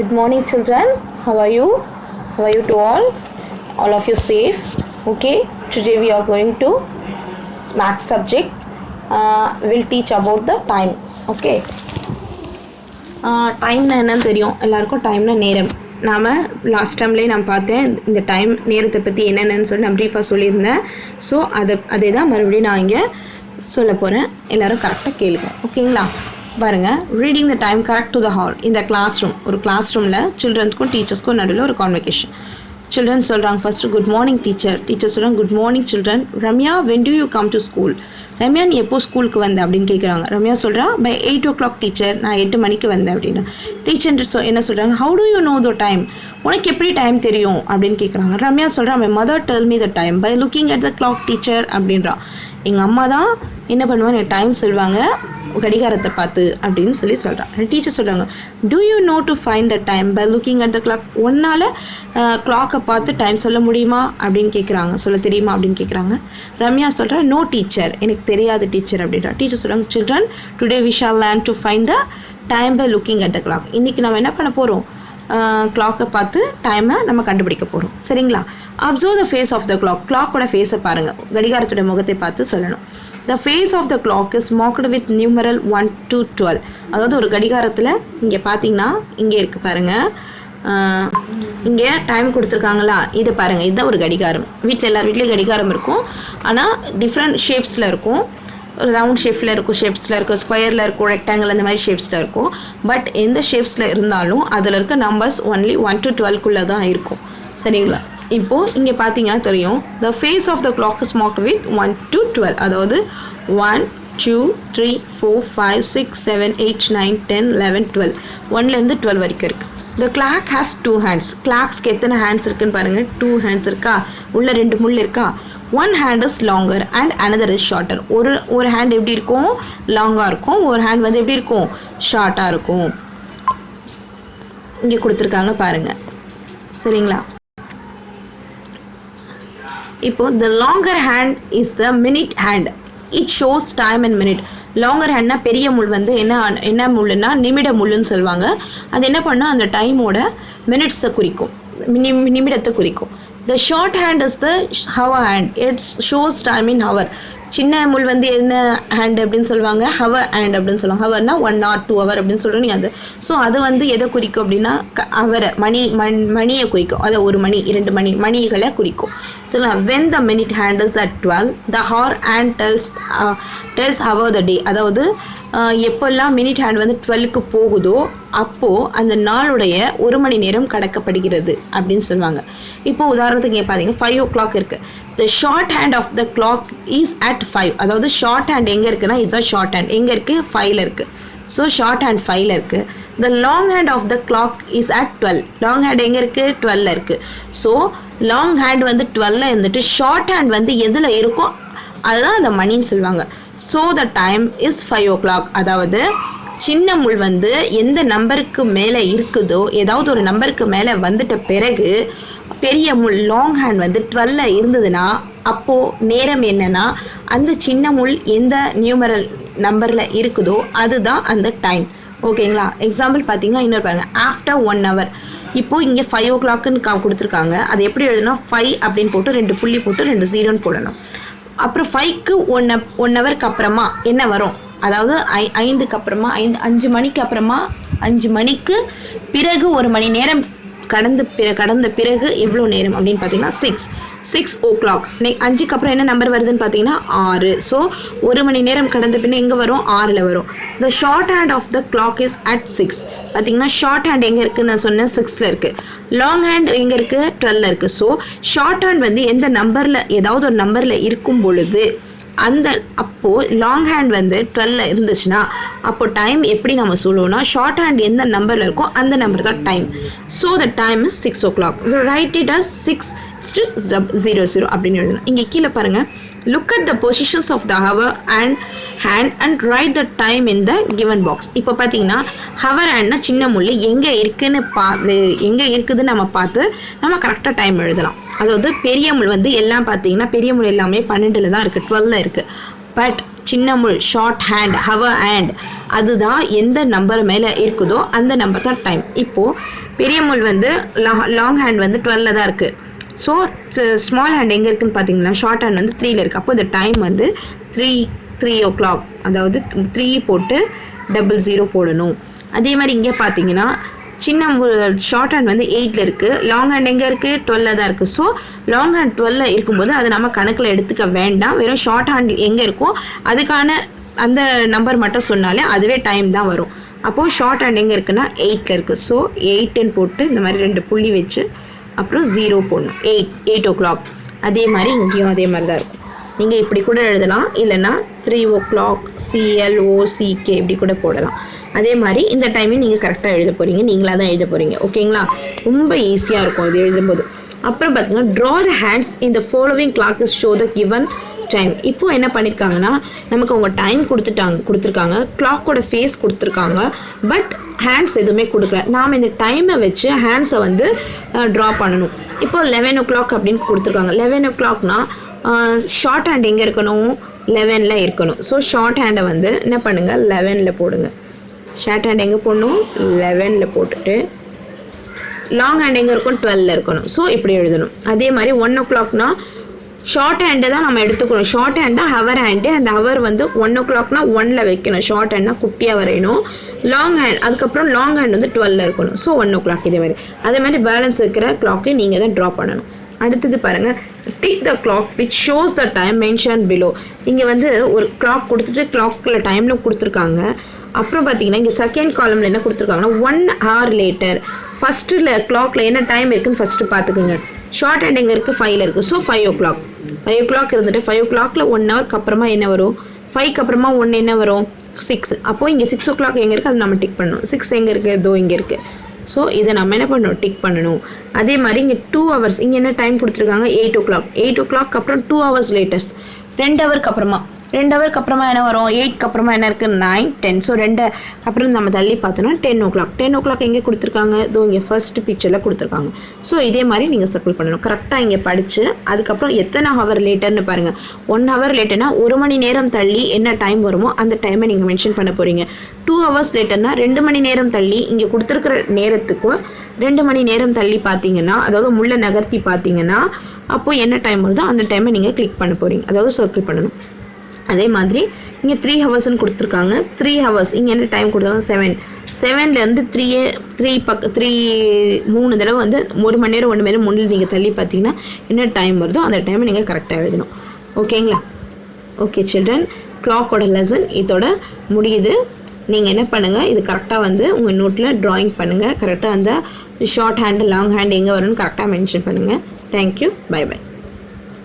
Good morning, children. How are you? How are you to all? All of you safe? Okay. Today we are going to maths subject. We'll teach about the time. Okay. டைம்னா என்னன்னு தெரியும் எல்லாருக்கும். டைம்னா நேரம். நாம் last டைம்லேயே நான் பார்த்தேன் இந்த டைம் நேரத்தை பற்றி என்னென்னு சொல்லி நான் ப்ரீஃபாக சொல்லியிருந்தேன். ஸோ அதே தான் மறுபடியும் நான் இங்கே சொல்ல போகிறேன். எல்லோரும் கரெக்டாக கேளுங்க. ஓகேங்களா? பாருங்கள், reading the time correct to the hall. இந்த கிளாஸ் ரூம், ஒரு கிளாஸ் ரூமில் சில்ட்ரன்ஸ்க்கும் டீச்சர்ஸ்க்கும் நடுவில் ஒரு கான்வெகேஷன். சில்ட்ரன் சொல்கிறாங்க first good morning teacher. Teacher சொல்கிறாங்க good morning children. Ramya, when do you come to school? Ramya, நீ எப்போ ஸ்கூலுக்கு வந்த அப்படின்னு கேட்குறாங்க. ரம்யா சொல்கிறா பை 8 o'clock டீச்சர், நான் 8 மணிக்கு வந்தேன் அப்படின்னா. டீச்சர் என்ன சொல்கிறாங்க, how do you know the time? உனக்கு எப்படி டைம் தெரியும் அப்படின்னு கேட்குறாங்க. ரம்யா சொல்கிறா my mother tell me the time by looking at the clock teacher அப்படின்றா. எங்கள் அம்மா தான் என்ன பண்ணுவாங்க, எனக்கு டைம் சொல்லுவாங்க கடிகாரத்தை பார்த்து அப்படின்னு சொல்கிறான். டீச்சர் சொல்கிறாங்க do you know to find the time by looking at the clock? ஒன்னால் கிளாக்கை பார்த்து டைம் சொல்ல முடியுமா அப்படின்னு கேட்குறாங்க. சொல்ல தெரியுமா அப்படின்னு கேட்குறாங்க. ரம்யா சொல்கிறா நோ டீச்சர், எனக்கு தெரியாது டீச்சர் அப்படின்றா. டீச்சர் சொல்கிறாங்க children today we shall learn to find the time by looking at the clock. இன்றைக்கி நம்ம என்ன பண்ண போகிறோம், கிளாக்கை பார்த்து டைமை நம்ம கண்டுபிடிக்க போகிறோம். சரிங்களா? Observe the face of the clock. கிளாக்கோட ஃபேஸை பாருங்கள், கடிகாரத்தோட முகத்தை பார்த்து சொல்லணும். The face of the clock is marked with numeral 1 to 12. அதாவது ஒரு கடிகாரத்தில் இங்கே பார்த்தீங்கன்னா இங்கே இருக்குது பாருங்கள், இங்கே டைம் கொடுத்துருக்காங்களா, இதை பாருங்கள், இதுதான் ஒரு கடிகாரம். எல்லார் வீட்லேயும் கடிகாரம் இருக்கும், ஆனால் டிஃப்ரெண்ட் ஷேப்ஸில் இருக்கும். ரவுண்ட் ஷேப்பில் இருக்கும், ஸ்கொயரில் இருக்கும், ரெக்டாங்கிள், அந்த மாதிரி ஷேப்ஸில் இருக்கும். பட் எந்த ஷேப்ஸில் இருந்தாலும் அதில் இருக்க நம்பர்ஸ் ஒன்லி 1 to 12 தான் இருக்கும். சரிங்களா? இப்போது இங்கே பார்த்தீங்கன்னா தெரியும், the face of the clock is marked with 1 to 12. அதாவது 1 2 3 4 5 6 7 8 9 10 11 12, 1லேருந்து 12 வரைக்கும் இருக்குது. த கிளாக் ஹேஸ் 2 hands. கிளாக்ஸ்க்கு எத்தனை ஹேண்ட்ஸ் இருக்குன்னு பாருங்கள், 2 hands இருக்கா, உள்ள 2 முள் இருக்கா. One hand is longer and another is shorter. ஒரு ஹேண்ட் எப்படி இருக்கும், லாங்காக இருக்கும். ஒரு ஹேண்ட் வந்து எப்படி இருக்கும், ஷார்ட்டாக இருக்கும். இங்கே கொடுத்துருக்காங்க பாருங்கள். சரிங்களா? இப்போது the longer hand is the minute hand. It shows time and minute. Longer ஹேண்ட்னா பெரிய முள் வந்து என்ன முள்ளுன்னா நிமிட முள்ளுன்னு சொல்லுவாங்க. அது என்ன பண்ணால் அந்த டைமோட மினிட்ஸை குறிக்கும், நிமிடத்தை குறிக்கும். The short hand is the hour hand. It shows time in hour. சின்ன முள் வந்து என்ன ஹேண்ட் அப்படின்னு சொல்லுவாங்க, ஹவர் ஹேண்ட் அப்படின்னு சொல்லுவாங்க. ஹவர்னா 1 or 2 hour அப்படின்னு சொல்கிறோம் அது. ஸோ அது வந்து எதை குறிக்கும் அப்படின்னா அவரை மணியை குறிக்கும். அதை 1 மணி 2 மணி மணிகளை குறிக்கும். சொல்லலாம் when the minute hand is at 12, the hour hand tells hour the day. அதாவது எப்போல்லாம் மினிட் ஹேண்ட் வந்து 12க்கு போகுதோ அப்போது அந்த நாளுடைய 1 மணி நேரம் கடக்கப்படுகிறது அப்படின்னு சொல்லுவாங்க. இப்போது உதாரணத்துக்கு இங்கே பார்த்தீங்கன்னா 5 o'clock இருக்குது. The short hand of the clock is at 5. அதாவது ஷார்ட் ஹேண்ட் எங்கே இருக்குன்னா இதுதான் ஷார்ட் ஹேண்ட். எங்கே இருக்குது, 5ல் இருக்குது. ஸோ ஷார்ட் ஹேண்ட் 5ல் இருக்குது. The long hand of the clock is at 12. Long hand எங்கே இருக்குது, 12ல் இருக்குது. ஸோ லாங் ஹேண்ட் வந்து 12ல் இருந்துட்டு ஷார்ட் ஹேண்ட் வந்து எதில் இருக்கோ அதுதான் அந்த மணின்னு சொல்லுவாங்க. So the time is 5 o'clock. அதாவது சின்ன முள் வந்து எந்த நம்பருக்கு மேலே இருக்குதோ, ஏதாவது ஒரு நம்பருக்கு மேலே வந்துட்ட பிறகு பெரிய முள் லாங் ஹேண்ட் வந்து 12ல் இருந்ததுன்னா அப்போது நேரம் என்னன்னா அந்த சின்ன முள் எந்த நியூமரல் நம்பரில் இருக்குதோ அதுதான் அந்த டைம். ஓகேங்களா? எக்ஸாம்பிள் பார்த்தீங்கன்னா இன்னொரு பாருங்கள், ஆஃப்டர் 1 hour. இப்போது இங்கே 5 o'clockன்னு கொடுத்துருக்காங்க. அது எப்படி எழுதுனா 5 அப்படின்னு போட்டு 2 புள்ளி போட்டு 2 0ன்னு போடணும். அப்புறம் 5க்கு 1 ஹவருக்கு அப்புறமா என்ன வரும், அதாவது 5க்கு அப்புறமா 5 மணிக்கு அப்புறமா 5 மணிக்கு பிறகு 1 மணி நேரம் கடந்த பிறகு எவ்வளோ நேரம் அப்படின்னு பார்த்தீங்கன்னா 6 o'clock. 5க்கு அப்புறம் என்ன நம்பர் வருதுன்னு பார்த்தீங்கன்னா 6. ஸோ 1 மணி நேரம் கடந்த பின்ன எங்கே வரும், 6ல் வரும். The short hand of the clock is at 6. பார்த்தீங்கன்னா ஷார்ட் ஹேண்ட் எங்கே இருக்குதுன்னு நான் சொன்னேன், 6ல் இருக்குது. லாங் ஹேண்ட் எங்கே இருக்குது, 12ல் இருக்குது. ஸோ ஷார்ட் ஹேண்ட் வந்து எந்த நம்பரில் ஏதாவது ஒரு நம்பரில் இருக்கும் பொழுது அப்போது லாங் ஹேண்ட் வந்து 12ல் இருந்துச்சுன்னா அப்போது டைம் எப்படி நம்ம சொல்லுவோம்னா ஷார்ட் ஹேண்ட் எந்த நம்பரில் இருக்கோ அந்த நம்பர் தான் time. So the time is 6 o'clock. Write it as 6:00 அப்படின்னு எழுதணும். இங்கே கீழே பாருங்கள், look at the positions of the hour and hand and write the time in the given box. இப்போ பார்த்தீங்கன்னா ஹவர் ஹேண்ட்னா சின்ன முள் எங்கே இருக்குதுன்னு நம்ம பார்த்து நம்ம கரெக்டாக டைம் எழுதலாம். அதாவது பெரிய முள் வந்து எல்லாம் பார்த்தீங்கன்னா பெரிய முள் எல்லாமே 12ல் தான் இருக்குது, 12ல் இருக்குது. பட் சின்ன முள் ஷார்ட் ஹேண்ட் ஹவர் ஹேண்ட் அதுதான் எந்த நம்பர் மேலே இருக்குதோ அந்த நம்பர் தான் டைம். இப்போது பெரிய முள் வந்து லாங் ஹேண்ட் வந்து 12ல் தான் இருக்குது. ஸோ ஸ்மால் ஹேண்ட் எங்கே இருக்குதுன்னு பார்த்தீங்கன்னா ஷார்ட் ஹேண்ட் வந்து 3ல் இருக்குது. அப்போ இந்த டைம் வந்து 3 o'clock, அதாவது 3 போட்டு 00 போடணும். அதே மாதிரி இங்கே பார்த்தீங்கன்னா சின்ன ஷார்ட் ஹேண்ட் வந்து 8ல் இருக்குது, லாங் ஹேண்ட் எங்கே இருக்குது 12ல் தான் இருக்குது. ஸோ லாங் ஹேண்ட் 12ல் இருக்கும்போது அதை நம்ம கணக்கில் எடுத்துக்க வேண்டாம். வெறும் ஷார்ட் ஹேண்ட் எங்கே இருக்கோ அதுக்கான அந்த நம்பர் மட்டும் சொன்னாலே அதுவே டைம் தான் வரும். அப்போது ஷார்ட் ஹேண்ட் எங்கே இருக்குன்னா 8ல் இருக்குது. ஸோ 8ன்னு போட்டு இந்த மாதிரி 2 புள்ளி வச்சு அப்புறம் 0 போடணும். 8 o'clock. அதே மாதிரி இங்கேயும் அதே மாதிரி தான் இருக்கும். நீங்கள் இப்படி கூட எழுதலாம், இல்லைன்னா 3 o'clock CLOCK இப்படி கூட போடலாம். அதே மாதிரி இந்த டைமையும் நீங்கள் கரெக்டாக எழுத போகிறீங்க, நீங்களாக தான் எழுத போகிறீங்க. ஓகேங்களா? ரொம்ப ஈஸியாக இருக்கும் இது எழுதும்போது. அப்புறம் பார்த்தீங்கன்னா draw the hands in the following clocks show the given time. இப்போது என்ன பண்ணியிருக்காங்கன்னா நமக்கு அவங்க டைம் கொடுத்துருக்காங்க, கிளாக்கோட ஃபேஸ் கொடுத்துருக்காங்க, பட் ஹேண்ட்ஸ் எதுவுமே கொடுக்கல. நாம் இந்த டைமை வச்சு ஹேண்ட்ஸை வந்து ட்ரா பண்ணணும். இப்போ 11 o'clock அப்படின்னு கொடுத்துருக்காங்க. 11 o'clockனா ஷார்ட் ஹேண்ட் எங்கே இருக்கணும் 11ல் இருக்கணும். ஸோ ஷார்ட் ஹேண்டை வந்து என்ன பண்ணுங்கள் 11ல் போடுங்க. ஷார்ட் ஹேண்ட் எங்கே போடணும் 11ல் போட்டுட்டு லாங் ஹேண்ட் எங்கே இருக்கும் 12ல் இருக்கணும். ஸோ இப்படி எழுதணும். அதே மாதிரி 1 o'clockனா ஷார்ட் ஹேண்டை தான் நம்ம எடுத்துக்கணும். ஷார்ட் ஹேண்டா ஹவர் ஹேண்டு, அந்த ஹவர் வந்து 1 o'clockனா 1ல் வைக்கணும். ஷார்ட் ஹேண்ட்னா குட்டியாக வரையணும். லாங் ஹேண்ட் அதுக்கப்புறம் லாங் ஹேண்ட் வந்து 12ல் இருக்கணும். ஸோ 1 o'clock இதே மாதிரி. அதே மாதிரி பேலன்ஸ் இருக்கிற கிளாக்கை நீங்கள் தான் ட்ரா பண்ணணும். அடுத்தது பாருங்கள், tick the clock which shows the time mention below. இங்கே வந்து ஒரு கிளாக் கொடுத்துட்டு கிளாக்கில் டைமில் கொடுத்துருக்காங்க. அப்புறம் பார்த்தீங்கன்னா இங்கே செகண்ட் காலமில் என்ன கொடுத்துருக்காங்கன்னா 1 hour later. ஃபஸ்ட்டில் கிளாக்கில் என்ன டைம் இருக்குதுன்னு ஃபஸ்ட்டு பார்த்துக்குங்க. ஷார்ட் ஹேண்ட் எங்கே இருக்குது 5ல் இருக்குது. So 5 o'clock. 5 o'clock இருந்துட்டு 5 o'clockல 1 ஹவருக்கு அப்புறமா என்ன வரும் 5க்கு அப்புறமா 1 என்ன வரும் 6. அப்போது இங்கே 6 o'clock எங்கே இருக்குது அது நம்ம டிக் பண்ணணும். 6 எங்கே இருக்குது இதோ இங்கே இருக்குது. ஸோ இதை நம்ம என்ன பண்ணணும் டிக் பண்ணணும். அதே மாதிரி இங்கே 2 hours இங்கே என்ன டைம் கொடுத்துருக்காங்க 8 o'clock. 8 o'clock அப்புறம் 2 hours later 2 ஹவருக்கு அப்புறமா 2 ஹவருக்கு அப்புறமா என்ன வரும் 8க்கு அப்புறமா என்ன இருக்குது 9 10. ஸோ 2 அப்புறம் நம்ம தள்ளி பார்த்தோன்னா 10 o'clock. 10 o'clock எங்கே கொடுத்துருக்காங்க இதோ இங்கே ஃபர்ஸ்ட் பிக்சரில் கொடுத்துருக்காங்க. ஸோ இதே மாதிரி நீங்கள் சர்க்கிள் பண்ணணும். கரெக்டாக இங்கே படித்து அதுக்கப்புறம் எத்தனை ஹவர் லேட்டர்னு பாருங்கள். 1 hour லேட்டர்னா 1 மணி நேரம் தள்ளி என்ன டைம் வருமோ அந்த டைமை நீங்கள் மென்ஷன் பண்ண போகிறீங்க. 2 hours லேட்டர்னா 2 மணி நேரம் தள்ளி இங்கே கொடுத்துருக்கிற நேரத்துக்கும் 2 மணி நேரம் தள்ளி பார்த்தீங்கன்னா, அதாவது முள்ள நகர்த்தி பார்த்தீங்கன்னா அப்போது என்ன டைம் வருதோ அந்த டைமை நீங்கள் கிளிக் பண்ண போகிறீங்க, அதாவது சர்க்கிள் பண்ணணும். அதே மாதிரி இங்கே 3 ஹவர்ஸ்ன்னு கொடுத்துருக்காங்க. 3 ஹவர்ஸ் இங்கே என்ன டைம் கொடுத்தாங்க 7. 7லேருந்து 3 தடவை வந்து 1 மணி நேரம் 1 மணி நேரம் முன்னில் நீங்கள் தள்ளி பார்த்தீங்கன்னா என்ன டைம் வருதோ அந்த டைமை நீங்கள் கரெக்டாக எழுதணும். ஓகேங்களா? ஓகே சில்ட்ரன், கிளாக்கோட லெசன் இதோட முடியுது. நீங்கள் என்ன பண்ணுங்கள், இது கரெக்டாக வந்து உங்கள் நோட்டில் ட்ராயிங் பண்ணுங்கள். கரெக்டாக அந்த ஷார்ட் ஹேண்டு லாங் ஹேண்ட் எங்கே வரும்னு கரெக்டாக மென்ஷன் பண்ணுங்கள். Thank you, bye by.